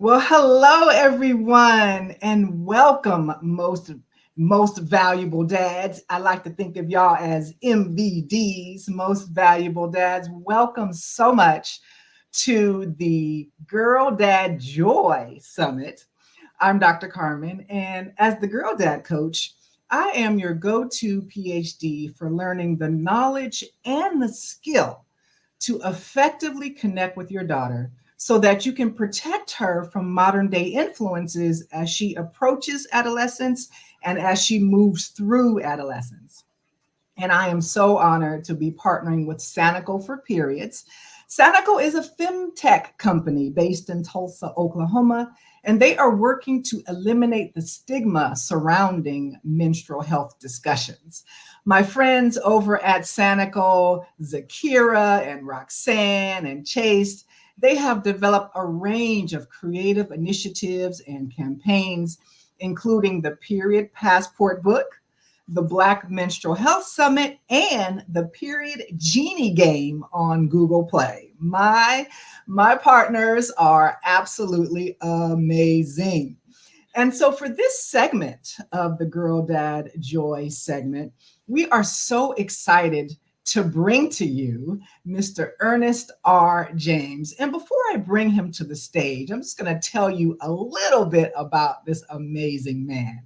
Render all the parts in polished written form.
Well, hello everyone, and welcome, most valuable dads. I like to think of y'all as MVDs, most valuable dads. Welcome so much to the Girl Dad Joy Summit. I'm Dr. Carmen, and as the Girl Dad Coach, I am your go-to PhD for learning the knowledge and the skill to effectively connect with your daughter so that you can protect her from modern day influences as she approaches adolescence and as she moves through adolescence. And I am so honored to be partnering with Sanical for Periods. Sanical is a femtech company based in Tulsa, Oklahoma, and they are working to eliminate the stigma surrounding menstrual health discussions. My friends over at Sanical, Zakira and Roxanne and Chase, they have developed a range of creative initiatives and campaigns, including the Period Passport book, the Black Menstrual Health Summit, and the Period Genie game on Google Play. My partners are absolutely amazing. And so for this segment of the Girl Dad Joy segment, we are so excited to bring to you Mr. Ernest R. James. And before I bring him to the stage, I'm just going to tell you a little bit about this amazing man.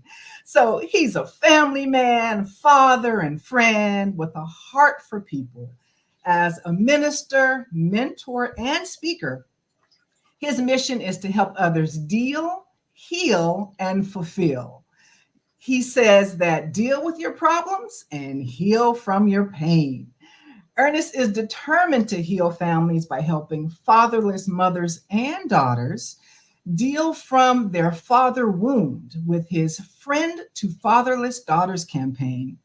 So he's a family man, father, and friend with a heart for people. As a minister, mentor, and speaker, his mission is to help others deal, heal, and fulfill. He says that deal with your problems and heal from your pain. Ernest is determined to heal families by helping fatherless mothers and daughters deal from their father wound with his Friend to Fatherless Daughters campaign,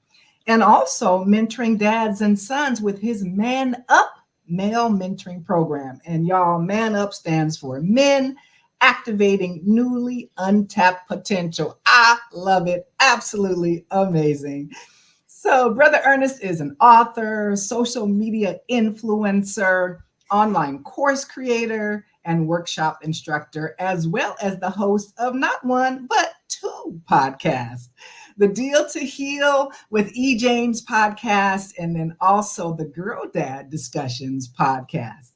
and also mentoring dads and sons with his Man Up male mentoring program. And y'all, Man Up stands for Men Activating Newly Untapped Potential. I love it. Absolutely amazing. So, Brother Ernest is an author, social media influencer, online course creator, and workshop instructor, as well as the host of not one, but two podcasts. The Deal to Heal with E. James podcast, and then also the Girl Dad Discussions podcast.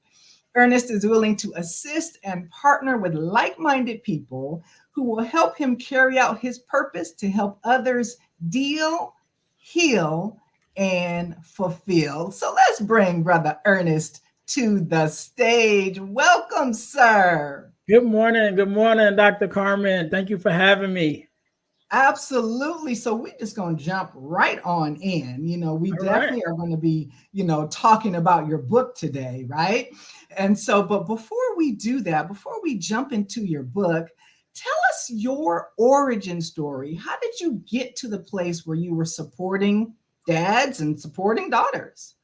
Ernest is willing to assist and partner with like minded people who will help him carry out his purpose to help others deal, heal, and fulfill. So let's bring Brother Ernest to the stage. Welcome, sir. Good morning, Dr. Carmen. Thank you for having me. Absolutely. So we're just going to jump right on in. We All right. definitely are going to be, talking about your book today, right? And so, but before we do that, before we jump into your book, tell us your origin story. How did you get to the place where you were supporting dads and supporting daughters?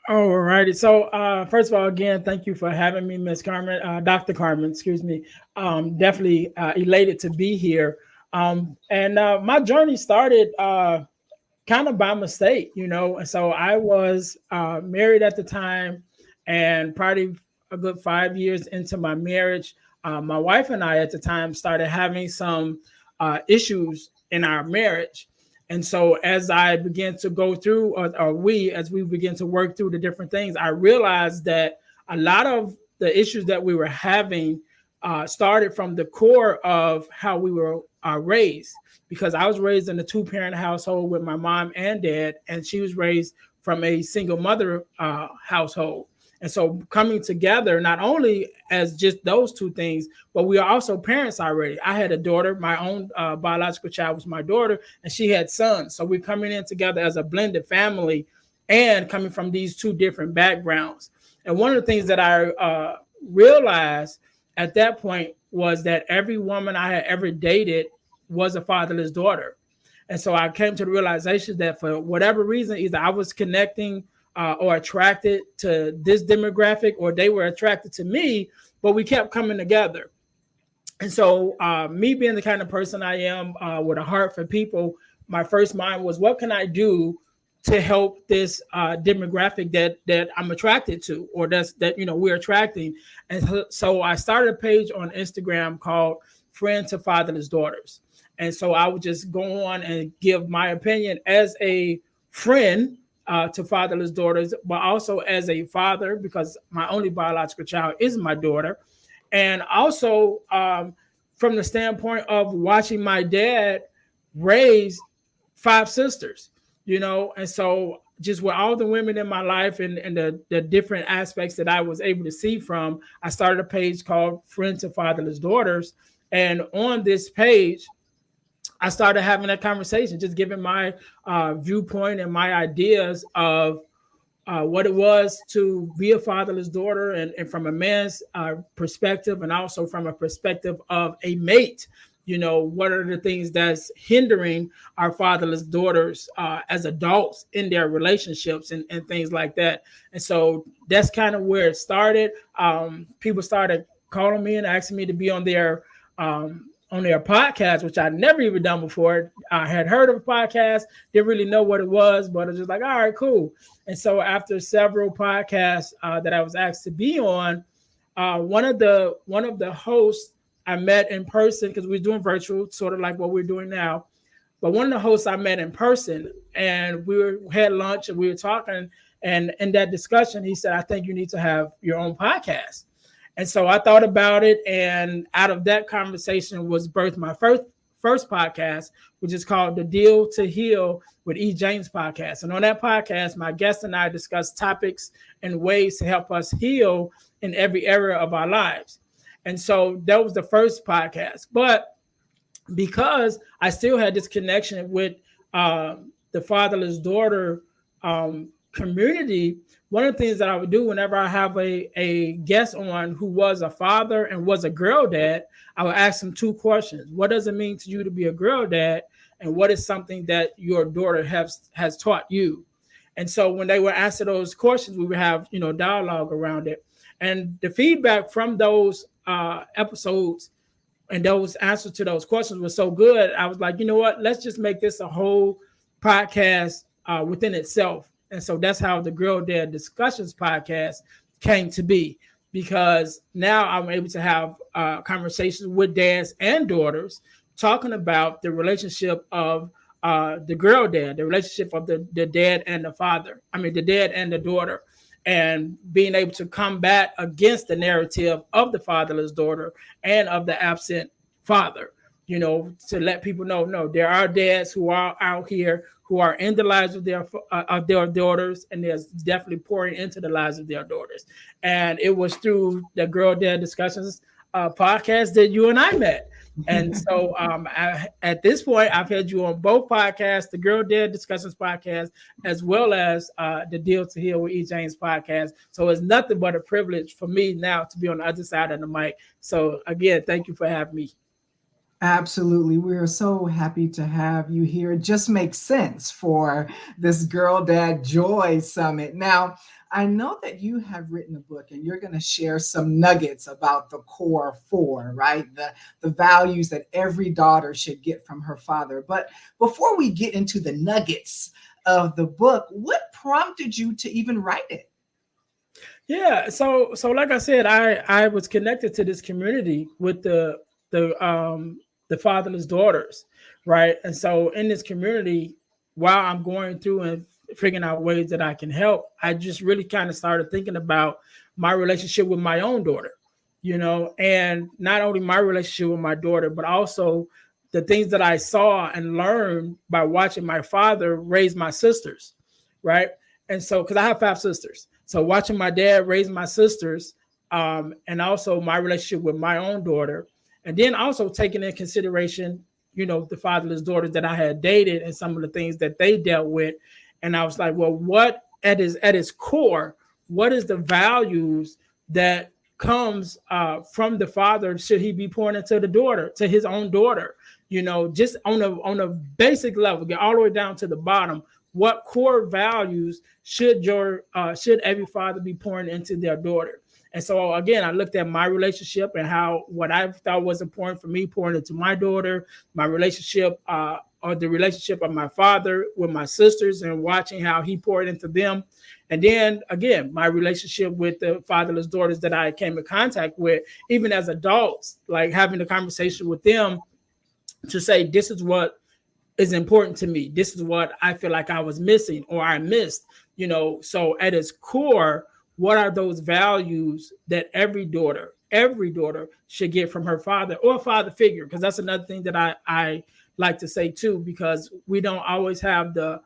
All righty. So, first of all, again, thank you for having me, Miss Carmen, Dr. Carmen, excuse me. Definitely elated to be here. And my journey started kind of by mistake, And so I was married at the time, and probably a good 5 years into my marriage, my wife and I at the time started having some issues in our marriage. And so as I began to go through, as we begin to work through the different things, I realized that a lot of the issues that we were having started from the core of how we were raised, because I was raised in a two-parent household with my mom and dad, and she was raised from a single mother household. And so coming together, not only as just those two things, but we are also parents already. I had a daughter, my own biological child was my daughter, and she had sons. So we're coming in together as a blended family and coming from these two different backgrounds. And one of the things that I realized at that point was that every woman I had ever dated was a fatherless daughter. And so I came to the realization that for whatever reason, either I was connecting or attracted to this demographic, or they were attracted to me, but we kept coming together. And so me being the kind of person I am with a heart for people, my first mind was, what can I do to help this demographic that I'm attracted to, or that we're attracting. And so I started a page on Instagram called Friend to Fatherless Daughters. And so I would just go on and give my opinion as a friend to fatherless daughters, but also as a father, because my only biological child is my daughter. And also from the standpoint of watching my dad raise 5 sisters, and so just with all the women in my life and the different aspects that I was able to see from, I started a page called Friends of Fatherless Daughters. And on this page, I started having that conversation, just giving my viewpoint and my ideas of what it was to be a fatherless daughter, and from a man's perspective, and also from a perspective of a mate. What are the things that's hindering our fatherless daughters as adults in their relationships and things like that. And so that's kind of where it started. People started calling me and asking me to be on their podcast, which I'd never even done before. I had heard of a podcast, didn't really know what it was, but I was just like, all right, cool. And so after several podcasts that I was asked to be on, one of the hosts I met in person, because we were doing virtual, sort of like what we're doing now. But one of the hosts I met in person, and had lunch and we were talking. And in that discussion, he said, I think you need to have your own podcast. And so I thought about it, and out of that conversation was birthed my first podcast, which is called The Deal to Heal with E. James podcast. And on that podcast, my guest and I discussed topics and ways to help us heal in every area of our lives. And so that was the first podcast. But because I still had this connection with the fatherless daughter community, one of the things that I would do whenever I have a guest on who was a father and was a girl dad, I would ask them 2 questions. What does it mean to you to be a girl dad? And what is something that your daughter has taught you? And so when they would answer those questions, we would have, dialogue around it. And the feedback from those episodes and those answers to those questions was so good. I was like, you know what? Let's just make this a whole podcast within itself. And so that's how the Girl Dad Discussions podcast came to be, because now I'm able to have conversations with dads and daughters talking about the relationship of the girl dad, the relationship of the dad and the father. The dad and the daughter, and being able to combat against the narrative of the fatherless daughter and of the absent father. To let people know, no, there are dads who are out here who are in the lives of their daughters, and they're definitely pouring into the lives of their daughters. And it was through the Girl Dad Discussions podcast that you and I met. And so at this point, I've had you on both podcasts, the Girl Dad Discussions podcast, as well as the Deal to Heal with E. James podcast. So it's nothing but a privilege for me now to be on the other side of the mic. So again, thank you for having me. Absolutely. We are so happy to have you here. It just makes sense for this Girl Dad Joy Summit. Now, I know that you have written a book and you're going to share some nuggets about the core 4, right? The values that every daughter should get from her father. But before we get into the nuggets of the book, what prompted you to even write it? Yeah. So like I said, I was connected to this community with the fatherless daughters, right? And so in this community, while I'm going through and figuring out ways that I can help, I just really kind of started thinking about my relationship with my own daughter, and not only my relationship with my daughter, but also the things that I saw and learned by watching my father raise my sisters, right? And so, because I have 5 sisters, so watching my dad raise my sisters, and also my relationship with my own daughter, and then also taking in consideration, the fatherless daughters that I had dated and some of the things that they dealt with. And I was like, well, what at its core, what is the values that comes from the father should he be pouring into the daughter, to his own daughter, just on a basic level, get all the way down to the bottom. What core values should every father be pouring into their daughter? And so again, I looked at my relationship and how what I thought was important for me pouring into my daughter, my relationship or the relationship of my father with my sisters and watching how he poured into them. And then again, my relationship with the fatherless daughters that I came in contact with, even as adults, like having a conversation with them to say, this is what is important to me. This is what I feel like I was missing or I missed, So at its core, what are those values that every daughter should get from her father or father figure? Because that's another thing that I like to say too, because we don't always have the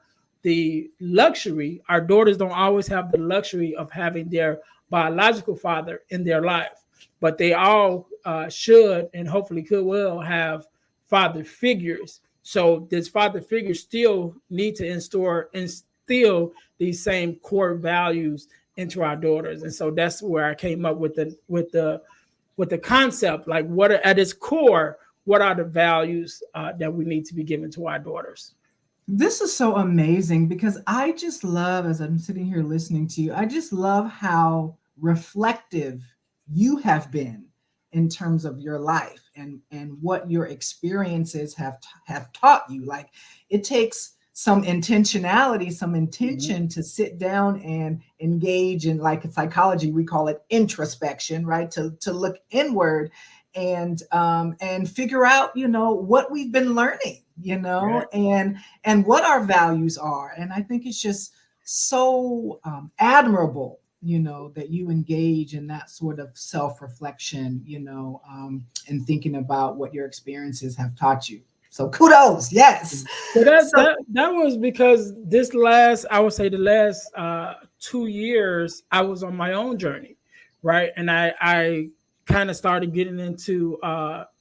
luxury, our daughters don't always have the luxury of having their biological father in their life, but they all should and hopefully could will have father figures. So this father figure still need to instill these same core values into our daughters. And so that's where I came up with the concept, like what are, at its core, what are the values that we need to be given to our daughters? This is so amazing because I just love, as I'm sitting here listening to you, I just love how reflective you have been in terms of your life and what your experiences have taught you. Like it takes some intentionality, some intention to sit down and engage in, like in psychology, we call it introspection, right? To look inward and figure out, what we've been learning, Right. and what our values are. And I think it's just so admirable, that you engage in that sort of self-reflection, and thinking about what your experiences have taught you. So kudos, yes. So that So that that was because this last, I would say the last 2 years, I was on my own journey, right? And I kind of started getting into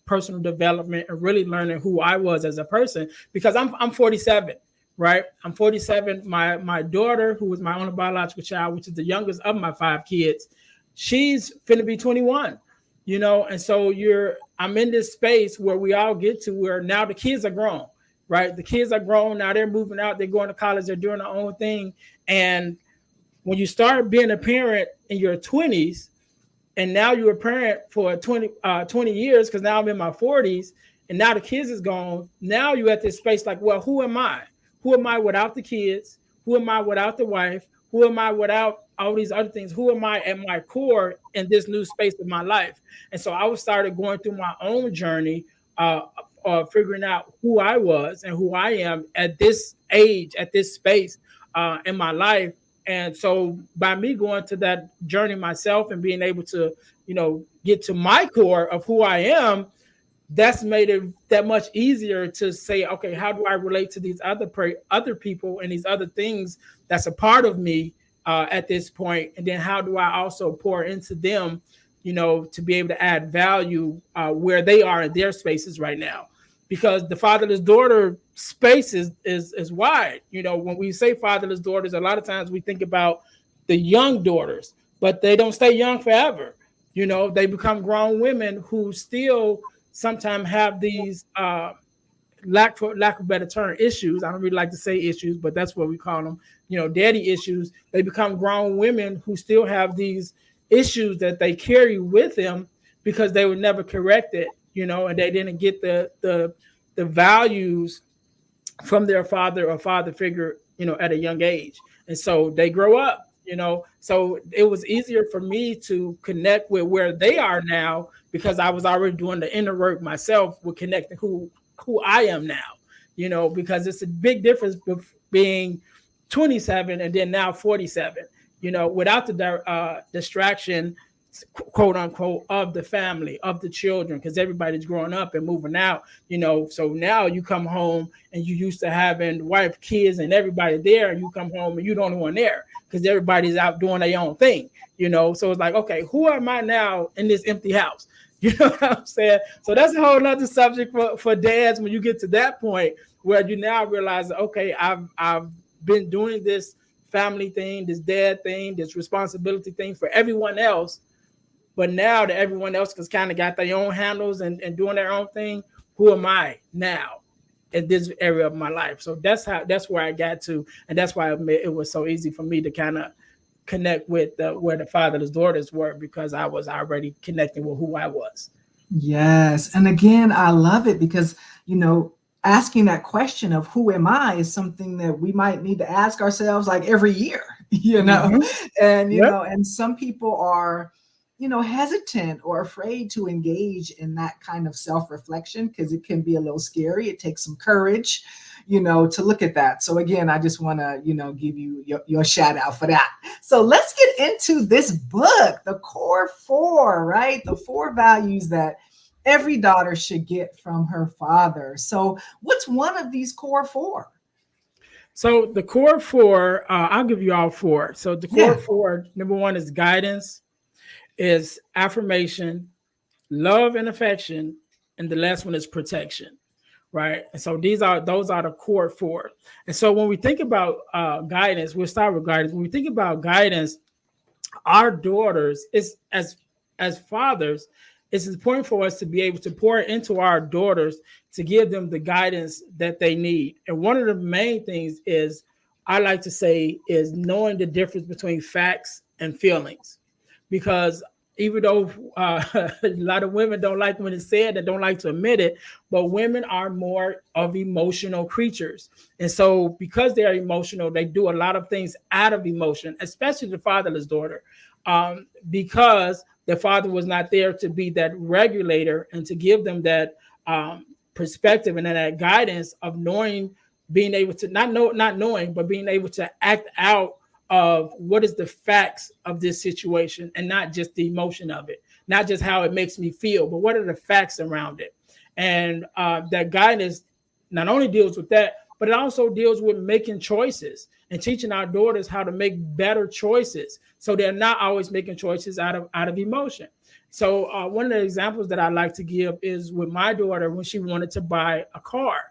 personal development and really learning who I was as a person because I'm 47, right? I'm 47. My daughter, who was my only biological child, which is the youngest of my 5 kids, she's finna be 21. And so I'm in this space where we all get to where now the kids are grown, right? The kids are grown. Now they're moving out. They're going to college. They're doing their own thing. And when you start being a parent in your 20s, and now you're a parent for 20 years, because now I'm in my 40s, and now the kids is gone. Now you're at this space like, well, who am I? Who am I without the kids? Who am I without the wife? Who am I without all these other things? Who am I at my core in this new space of my life? And so I started going through my own journey figuring out who I was and who I am at this age, at this space in my life. And so by me going to that journey myself and being able to, get to my core of who I am, that's made it that much easier to say, okay, how do I relate to these other people and these other things that's a part of me at this point? And then how do I also pour into them, to be able to add value where they are in their spaces right now? Because the fatherless daughter space is wide. When we say fatherless daughters, a lot of times we think about the young daughters, but they don't stay young forever. They become grown women who still sometimes have these lack of better term issues. I don't really like to say issues, but that's what we call them. Daddy issues. They become grown women who still have these issues that they carry with them because they were never corrected. And they didn't get the values from their father or father figure, at a young age. And so they grow up. So it was easier for me to connect with where they are now because I was already doing the inner work myself with connecting who I am now, because it's a big difference being 27 and then now 47, without the distraction, quote unquote, of the family, of the children, because everybody's growing up and moving out, so now you come home and you used to having wife, kids, and everybody there, and you come home and you don't want there because everybody's out doing their own thing, so it's like, okay, who am I now in this empty house? You know what I'm saying? So that's a whole other subject for dads when you get to that point where you now realize, okay, I've been doing this family thing, this dad thing, this responsibility thing for everyone else. But now that everyone else has kind of got their own handles and doing their own thing, who am I now in this area of my life? So that's where I got to. And that's why it was so easy for me to kind of connect with where the fatherless daughters were, because I was already connecting with who I was. yes, and again, I love it because asking that question of who am I is something that we might need to ask ourselves like every year, Mm-hmm. and Yep. and some people are, hesitant or afraid to engage in that kind of self-reflection because it can be a little scary. It takes some courage, to look at that. So again, I just want to, give you your shout out for that. So let's get into this book, the core four, right? The four values that every daughter should get from her father. So what's one of these core four? So the core four, I'll give you all four. So the core Yeah. four, number one is guidance, is affirmation, love and affection, and the last one is protection. Right. And so those are the core four. And so when we think about guidance, we'll start with guidance. When we think about guidance, our daughters is as fathers, it's important for us to be able to pour into our daughters to give them the guidance that they need. And one of the main things is I like to say is knowing the difference between facts and feelings, because even though a lot of women don't like when it's said and don't like to admit it, but women are more of emotional creatures. And so because they're emotional, they do a lot of things out of emotion, especially the fatherless daughter, because the father was not there to be that regulator and to give them that perspective and that guidance of knowing, being able to not knowing, but being able to act out of what is the facts of this situation and not just the emotion of it, not just how it makes me feel, but what are the facts around it. And that guidance not only deals with that, but it also deals with making choices and teaching our daughters how to make better choices, so they're not always making choices out of emotion. So one of the examples that I like to give is with my daughter when she wanted to buy a car.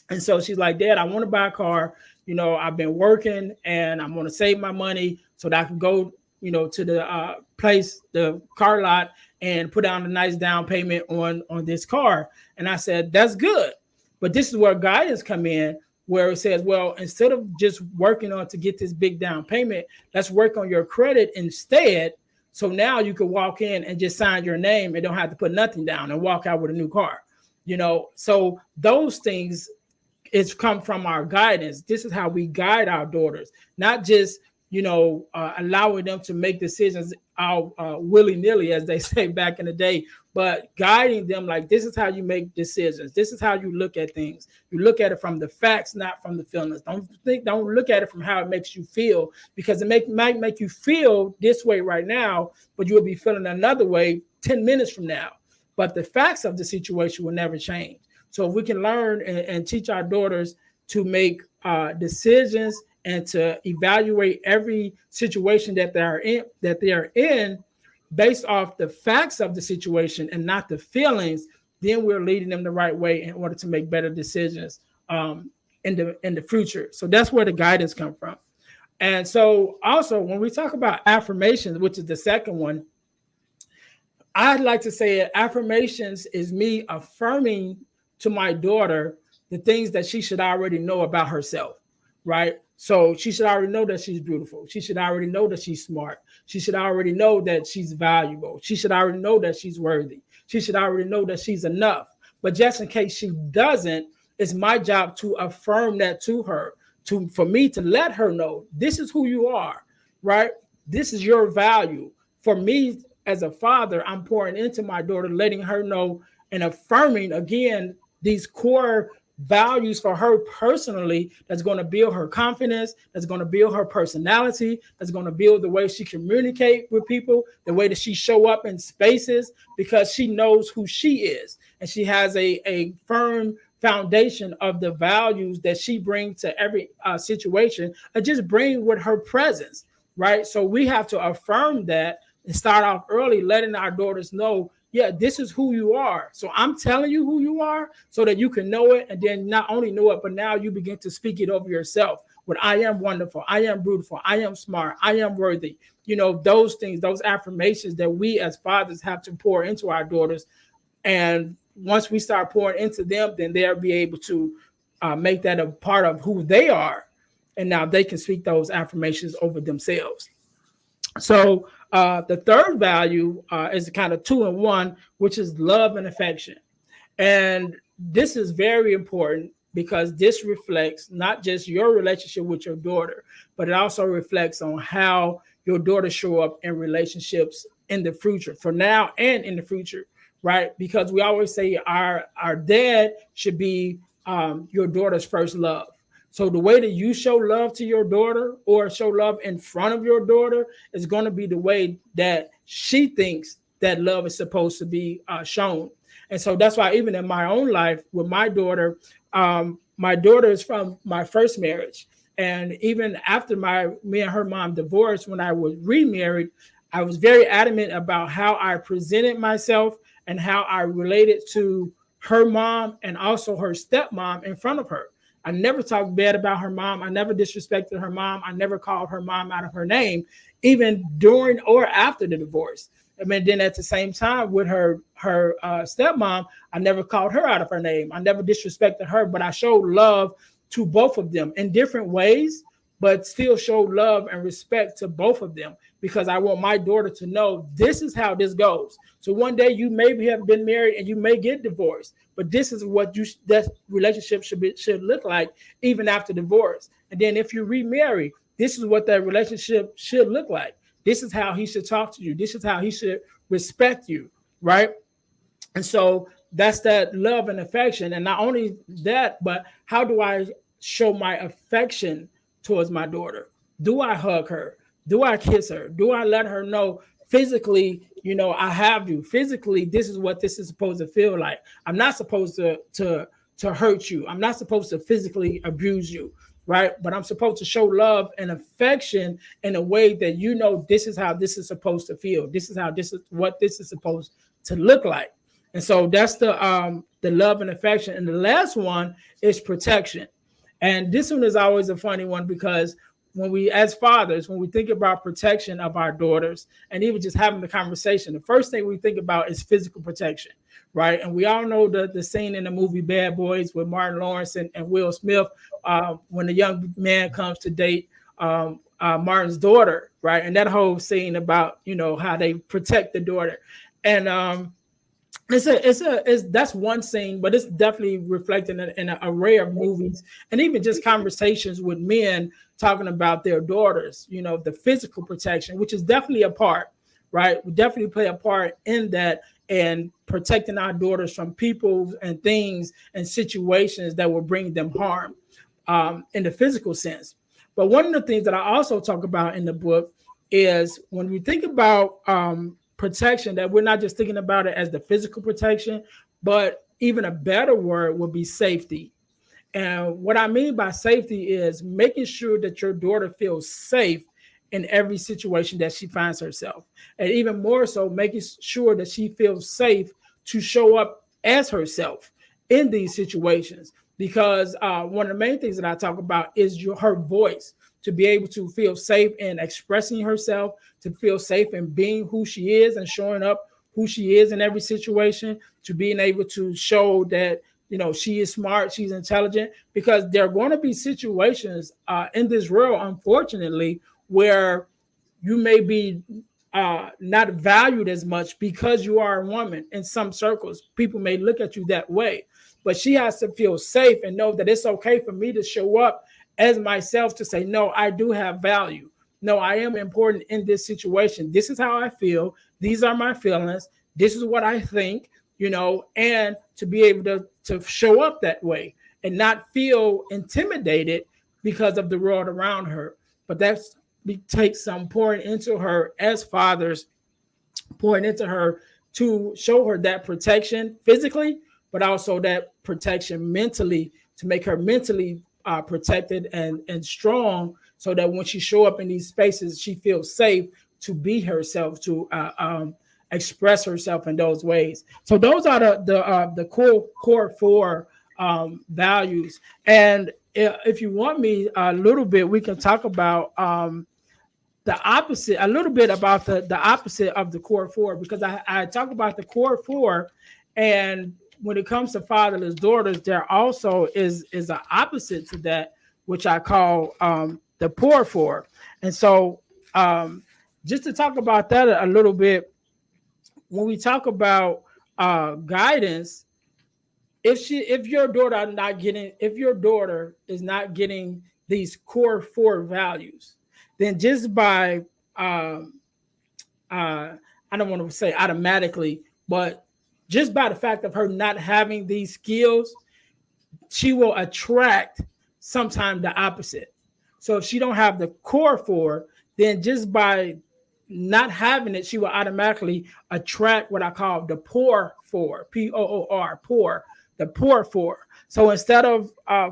And so she's like, Dad, I want to buy a car. I've been working and I'm going to save my money so that I can go, to the place, the car lot, and put down a nice down payment on this car. And I said, that's good. But this is where guidance come in, where it says, well, instead of just working on to get this big down payment, let's work on your credit instead. So now you can walk in and just sign your name and don't have to put nothing down and walk out with a new car. So those things, it's come from our guidance. This is how we guide our daughters, not just allowing them to make decisions out willy-nilly, as they say back in the day, but guiding them like, this is how you make decisions. This is how you look at things. You look at it from the facts, not from the feelings. Don't look at it from how it makes you feel, because might make you feel this way right now, but you will be feeling another way 10 minutes from now. But the facts of the situation will never change. So if we can learn and teach our daughters to make decisions and to evaluate every situation that they are in based off the facts of the situation and not the feelings, then we're leading them the right way in order to make better decisions in the future. So that's where the guidance comes from. And so also when we talk about affirmations, which is the second one, I'd like to say affirmations is me affirming to my daughter the things that she should already know about herself, right? So she should already know that she's beautiful. She should already know that she's smart. She should already know that she's valuable. She should already know that she's worthy. She should already know that she's enough. But just in case she doesn't, it's my job to affirm that to her, for me to let her know this is who you are, right? This is your value. For me, as a father, I'm pouring into my daughter, letting her know and affirming again these core values for her personally, that's going to build her confidence, that's going to build her personality, that's going to build the way she communicate with people, the way that she show up in spaces, because she knows who she is and she has a firm foundation of the values that she brings to every situation, and just bring with her presence, right? So we have to affirm that and start off early, letting our daughters know, yeah, this is who you are. So I'm telling you who you are so that you can know it. And then not only know it, but now you begin to speak it over yourself. With I am wonderful, I am beautiful, I am smart, I am worthy. Those things, those affirmations that we as fathers have to pour into our daughters. And once we start pouring into them, then they'll be able to make that a part of who they are. And now they can speak those affirmations over themselves. So the third value is kind of two in one, which is love and affection. And this is very important because this reflects not just your relationship with your daughter, but it also reflects on how your daughter show up in relationships in the future, for now and in the future, right? Because we always say our dad should be your daughter's first love. So the way that you show love to your daughter or show love in front of your daughter is going to be the way that she thinks that love is supposed to be shown. And so that's why even in my own life with my daughter is from my first marriage. And even after me and her mom divorced, when I was remarried, I was very adamant about how I presented myself and how I related to her mom and also her stepmom in front of her. I never talked bad about her mom. I never disrespected her mom. I never called her mom out of her name, even during or after the divorce. I mean, then at the same time with her stepmom, I never called her out of her name. I never disrespected her, but I showed love to both of them in different ways, but still showed love and respect to both of them because I want my daughter to know this is how this goes. So one day you maybe have been married and you may get divorced, but this is what that relationship should look like even after divorce. And then if you remarry, this is what that relationship should look like. This is how he should talk to you. This is how he should respect you, right? And so that's that love and affection. And not only that, but how do I show my affection towards my daughter? Do I hug her? Do I kiss her? Do I let her know physically, I have you? Physically, this is what this is supposed to feel like. I'm not supposed to hurt you. I'm not supposed to physically abuse you, right? But I'm supposed to show love and affection in a way that this is how this is supposed to feel. This is what this is supposed to look like. And so that's the love and affection. And the last one is protection. And this one is always a funny one because when we, as fathers, when we think about protection of our daughters and even just having the conversation, the first thing we think about is physical protection, right? And we all know the scene in the movie Bad Boys with Martin Lawrence and Will Smith when the young man comes to date Martin's daughter, right? And that whole scene about, how they protect the daughter. And that's one scene, but it's definitely reflected in an array of movies and even just conversations with men talking about their daughters, the physical protection, which is definitely a part, right? We definitely play a part in that and protecting our daughters from people and things and situations that will bring them harm in the physical sense. But one of the things that I also talk about in the book is when we think about protection, that we're not just thinking about it as the physical protection, but even a better word would be safety. And what I mean by safety is making sure that your daughter feels safe in every situation that she finds herself. And even more so, making sure that she feels safe to show up as herself in these situations. Because one of the main things that I talk about is her voice, to be able to feel safe in expressing herself, to feel safe in being who she is and showing up who she is in every situation, to being able to show that, she is smart, she's intelligent, because there are going to be situations in this world, unfortunately, where you may be not valued as much because you are a woman. In some circles, people may look at you that way, but she has to feel safe and know that it's okay for me to show up as myself, to say, no, I do have value. No, I am important in this situation. This is how I feel. These are my feelings. This is what I think, and to be able to show up that way and not feel intimidated because of the world around her. But that's takes some pouring into her as fathers, pouring into her to show her that protection physically, but also that protection mentally, to make her mentally protected and strong, so that when she show up in these spaces, she feels safe to be herself, to express herself in those ways. So those are the core four values. And if you want me a little bit, we can talk about the opposite, a little bit about the opposite of the core four, because I talk about the core four, and when it comes to fatherless daughters, there also is an opposite to that, which I call the poor four. And so just to talk about that a little bit, when we talk about guidance, if your daughter are not getting if your daughter is not getting these core four values, then just by um, I don't want to say automatically, but just by the fact of her not having these skills, she will attract sometimes the opposite. So if she don't have the core four, then just by not having it, she will automatically attract what I call the poor four, Poor, poor, the poor four. So instead of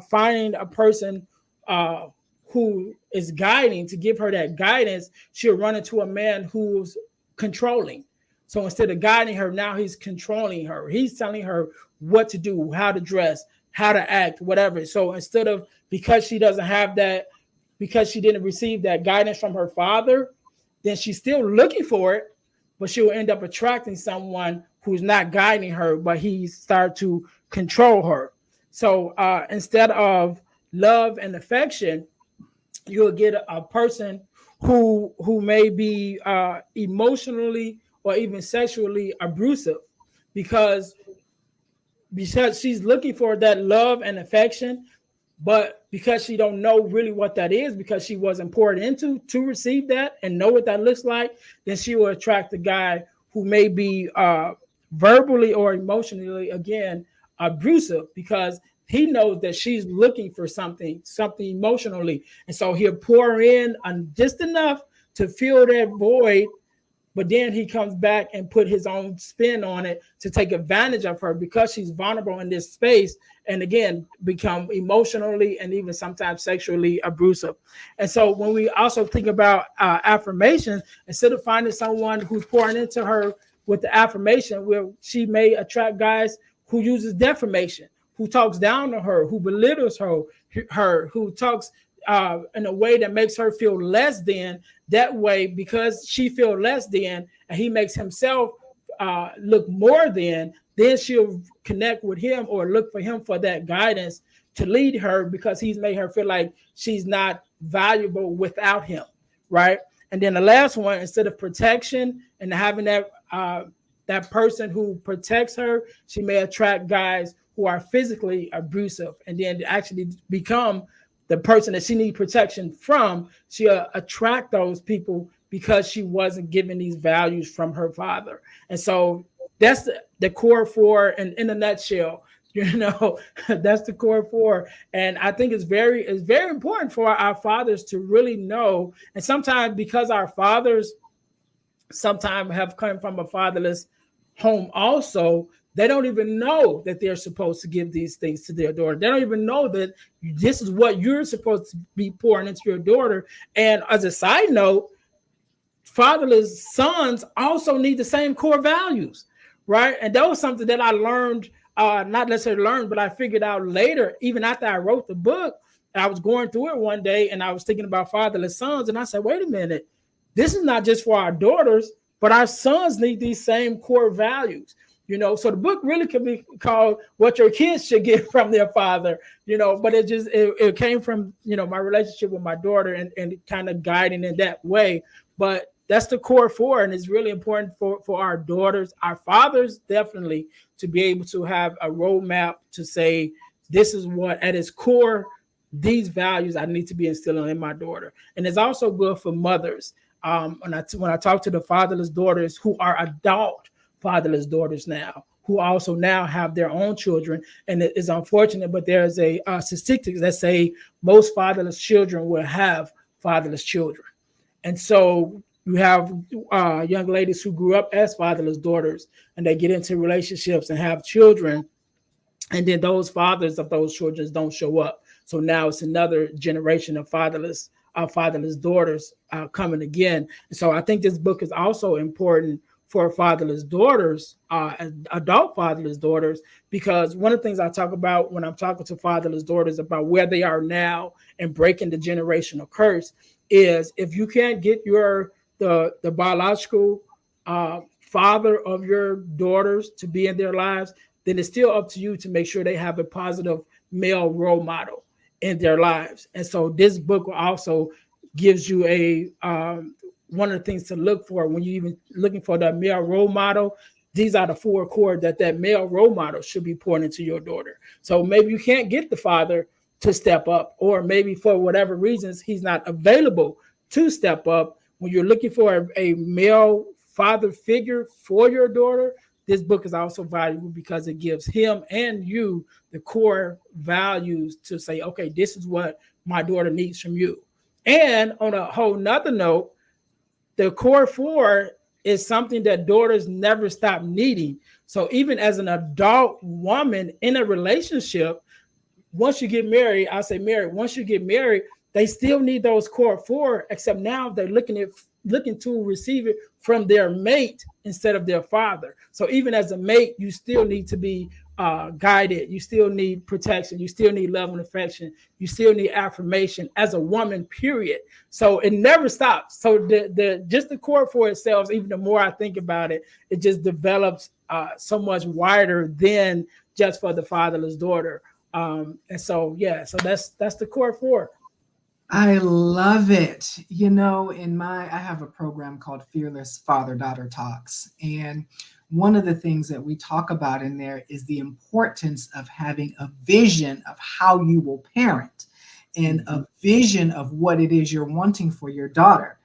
finding a person uh, who is guiding to give her that guidance, she'll run into a man who's controlling. So instead of guiding her, now he's controlling her. He's telling her what to do, how to dress, how to act, whatever. So instead of, because she doesn't have that, because she didn't receive that guidance from her father, then she's still looking for it, but she will end up attracting someone who's not guiding her, but he started to control her. So instead of love and affection, you'll get a person who may be emotionally or even sexually abusive, because she's looking for that love and affection, but because she don't know really what that is, because she wasn't poured into to receive that and know what that looks like, then she will attract a guy who may be verbally or emotionally, again, abusive, because he knows that she's looking for something emotionally, and so he'll pour in just enough to fill that void, but then he comes back and put his own spin on it to take advantage of her because she's vulnerable in this space, and again become emotionally and even sometimes sexually abusive. And so when we also think about affirmations, instead of finding someone who's pouring into her with the affirmation, where she may attract guys who uses defamation, who talks down to her, who belittles her, who talks in a way that makes her feel less than. That way, because she feels less than, and he makes himself look more than, then she'll connect with him or look for him for that guidance to lead her, because he's made her feel like she's not valuable without him, right? And then the last one, instead of protection and having that person who protects her, she may attract guys who are physically abusive, and then actually become the person that she needs protection from. She'll attract those people because she wasn't given these values from her father. And so that's the core four, and in a nutshell, that's the core four. And I think it's very important for our fathers to really know. And sometimes, because our fathers sometimes have come from a fatherless home also, they don't even know that they're supposed to give these things to their daughter. They don't even know that this is what you're supposed to be pouring into your daughter. And as a side note, fatherless sons also need the same core values, right? And that was something that I learned, not necessarily learned, but I figured out later, even after I wrote the book. I was going through it one day and I was thinking about fatherless sons, and I said, wait a minute, this is not just for our daughters, but our sons need these same core values. So the book really could be called "What Your Kids Should Get from Their Father," but it came from, my relationship with my daughter, and kind of guiding in that way. But that's the core four, and it's really important for our daughters, our fathers, definitely, to be able to have a roadmap to say, this is what at its core, these values I need to be instilling in my daughter. And it's also good for mothers. When I talk to the fatherless daughters who are adult fatherless daughters now, who also now have their own children, and it is unfortunate, but there's a statistics that say most fatherless children will have fatherless children. And so you have young ladies who grew up as fatherless daughters, and they get into relationships and have children, and then those fathers of those children don't show up. So now it's another generation of fatherless daughters coming again. And so I think this book is also important for fatherless daughters, adult fatherless daughters, because one of the things I talk about when I'm talking to fatherless daughters about where they are now and breaking the generational curse is, if you can't get the biological father of your daughters to be in their lives, then it's still up to you to make sure they have a positive male role model in their lives. And so this book also gives you a one of the things to look for when you're even looking for that male role model. these are the four core that male role model should be pouring into your daughter. So maybe you can't get the father to step up, or maybe for whatever reasons he's not available to step up. When you're looking for a male father figure for your daughter, this book is also valuable because it gives him and you the core values to say, okay, this is what my daughter needs from you. And on a whole nother note, the core four is something that daughters never stop needing. So even as an adult woman in a relationship, once you get married, I say married, once you get married, they still need those core four, except now they're looking to receive it from their mate instead of their father. So even as a mate, you still need to be guided. You still need protection. You still need love and affection. You still need affirmation as a woman, period. So it never stops. So the just the core for itself, even the more I think about it, it just develops so much wider than just for the fatherless daughter. And so, yeah, so that's the core four. I love it. I have a program called Fearless Father Daughter Talks. And one of the things that we talk about in there is the importance of having a vision of how you will parent and a vision of what it is you're wanting for your daughter.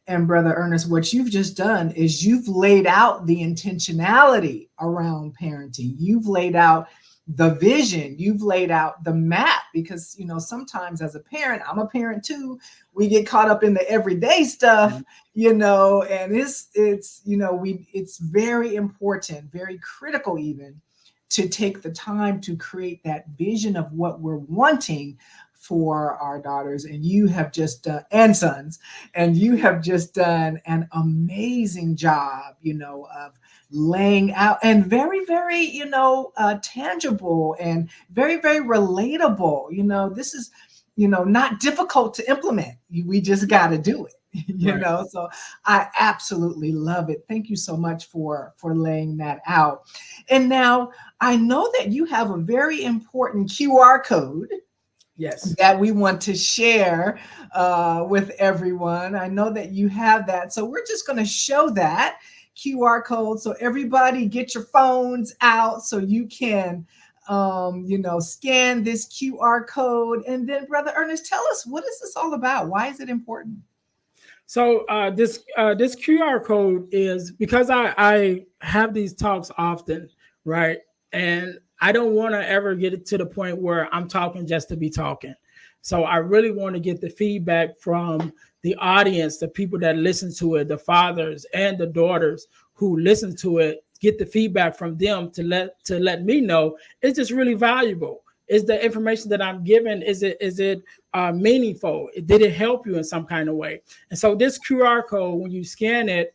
And Brother Ernest, what you've just done is you've laid out the intentionality around parenting. You've laid out the vision, you've laid out the map, because sometimes as a parent, I'm a parent too, we get caught up in the everyday stuff, and it's very important, very critical even, to take the time to create that vision of what we're wanting for our daughters. And you have just done, and sons, and you have just done an amazing job, of laying out, and very, very, tangible, and very, very relatable. This is, not difficult to implement. We just got to do it. Right. So I absolutely love it. Thank you so much for laying that out. And now I know that you have a very important QR code Yes. that we want to share with everyone. I know that you have that. So we're just going to show that QR code. So everybody get your phones out so you can, scan this QR code. And then Brother Ernest, tell us, what is this all about? Why is it important? So this QR code is because I have these talks often, right? And I don't want to ever get it to the point where I'm talking just to be talking. So I really want to get the feedback from the audience, the people that listen to it, the fathers and the daughters who listen to it, get the feedback from them to let me know it's just really valuable. Is the information that I'm given, is it meaningful? Did it help you in some kind of way? And so this QR code, when you scan it,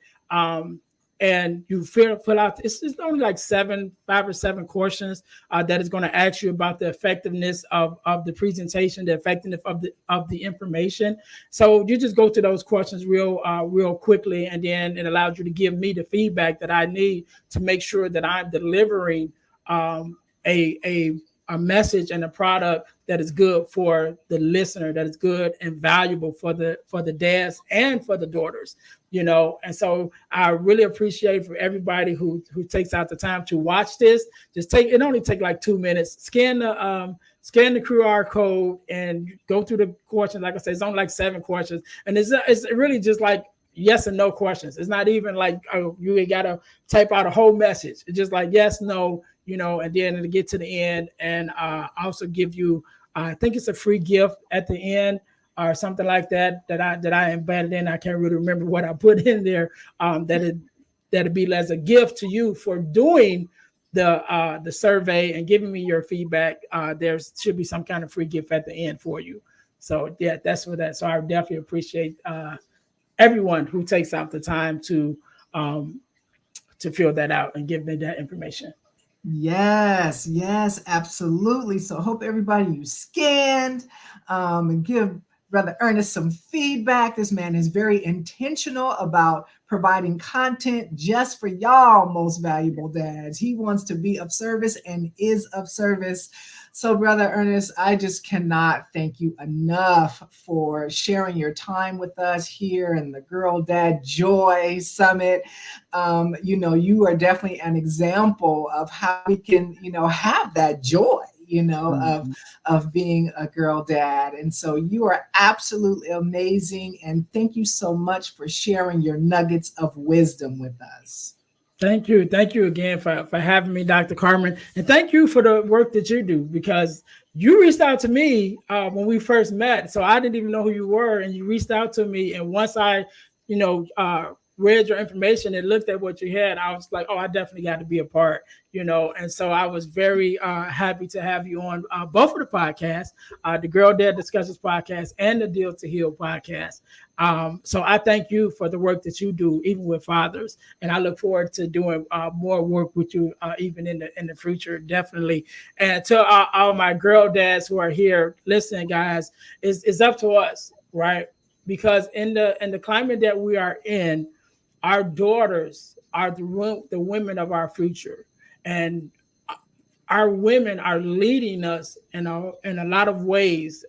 and you fill out, it's only like 5 or 7 questions that is going to ask you about the effectiveness of the presentation, the effectiveness of the information. So you just go to those questions real quickly, and then it allows you to give me the feedback that I need to make sure that I'm delivering a message and a product that is good for the listener, that is good and valuable for the dads and for the daughters, And so I really appreciate for everybody who takes out the time to watch this. It only take like 2 minutes. Scan the QR code and go through the questions. Like I said, it's only like 7 questions, and it's really just like yes and no questions. It's not even like, oh, you gotta type out a whole message. It's just like yes, no, and then it'll get to the end, and also give you, I think it's a free gift at the end or something like that I embedded in. I can't really remember what I put in there. That'd be as a gift to you for doing the survey and giving me your feedback. There should be some kind of free gift at the end for you. So yeah, that's for that. So I definitely appreciate everyone who takes out the time to fill that out and give me that information. Yes, yes, absolutely. So I hope everybody you scanned, and give Brother Ernest some feedback. This man is very intentional about providing content just for y'all, most valuable dads. He wants to be of service and is of service. So, Brother Ernest, I just cannot thank you enough for sharing your time with us here in the Girl Dad Joy Summit. You are definitely an example of how we can, have that joy, Mhm. of being a girl dad. And so you are absolutely amazing. And thank you so much for sharing your nuggets of wisdom with us. Thank you. Thank you again for having me, Dr. Carmen. And thank you for the work that you do because you reached out to me when we first met. So I didn't even know who you were. And you reached out to me. And once I, read your information and looked at what you had, I was like, oh, I definitely got to be a part. And so I was very happy to have you on both of the podcasts, the Girl Dad Discussions podcast and the Deal to Heal podcast. So I thank you for the work that you do, even with fathers, and I look forward to doing more work with you, even in the future, definitely. And to all my girl dads who are here, listen, guys, it's up to us, right? Because in the climate that we are in, our daughters are the women of our future, and our women are leading us in a lot of ways,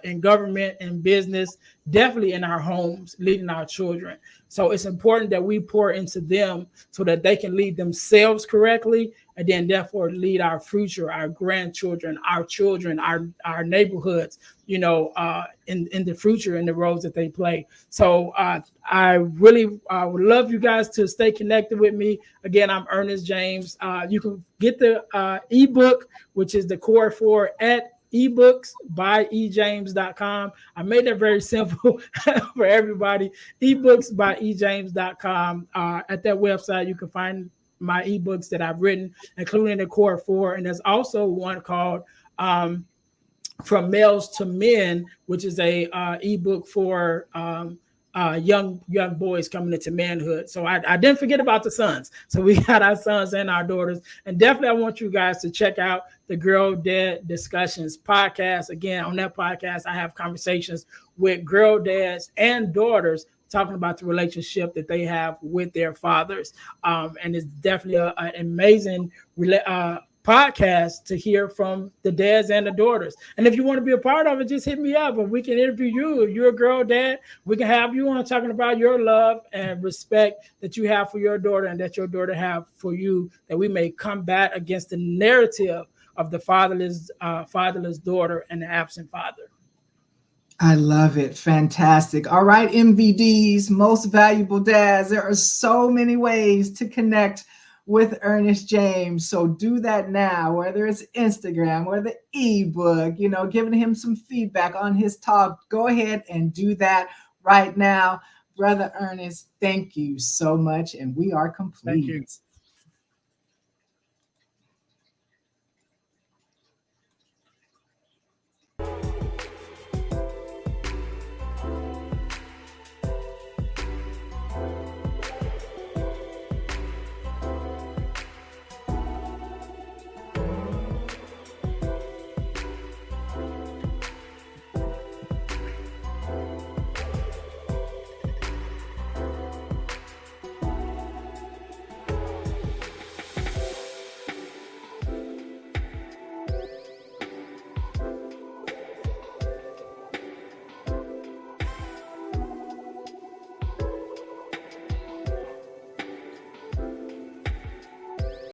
in government and business, definitely in our homes, leading our children. So it's important that we pour into them so that they can lead themselves correctly, and then therefore lead our future, our grandchildren, our children, our neighborhoods, in the future, in the roles that they play. So I really would love you guys to stay connected with me. Again, I'm Ernest James. You can get the ebook, which is the Core 4 at ebooksbyejames.com. I made that very simple for everybody. Ebooksbyejames.com. At that website, you can find my ebooks that I've written, including the Core 4. And there's also one called From Males to Men, which is a ebook for young boys coming into manhood. So I didn't forget about the sons. So we got our sons and our daughters, and definitely I want you guys to check out the Girl Dad Discussions podcast. Again, on that podcast, I have conversations with girl dads and daughters talking about the relationship that they have with their fathers, and it's definitely an amazing podcast to hear from the dads and the daughters. And if you want to be a part of it, just hit me up and we can interview you. If you're a girl dad, we can have you on talking about your love and respect that you have for your daughter and that your daughter have for you, that we may combat against the narrative of the fatherless daughter and the absent father. I love it. Fantastic. All right, MVDs, most valuable dads. There are so many ways to connect with Ernest James. So do that now, whether it's Instagram or the ebook, giving him some feedback on his talk. Go ahead and do that right now. Brother Ernest, thank you so much. And we are Thank you. complete.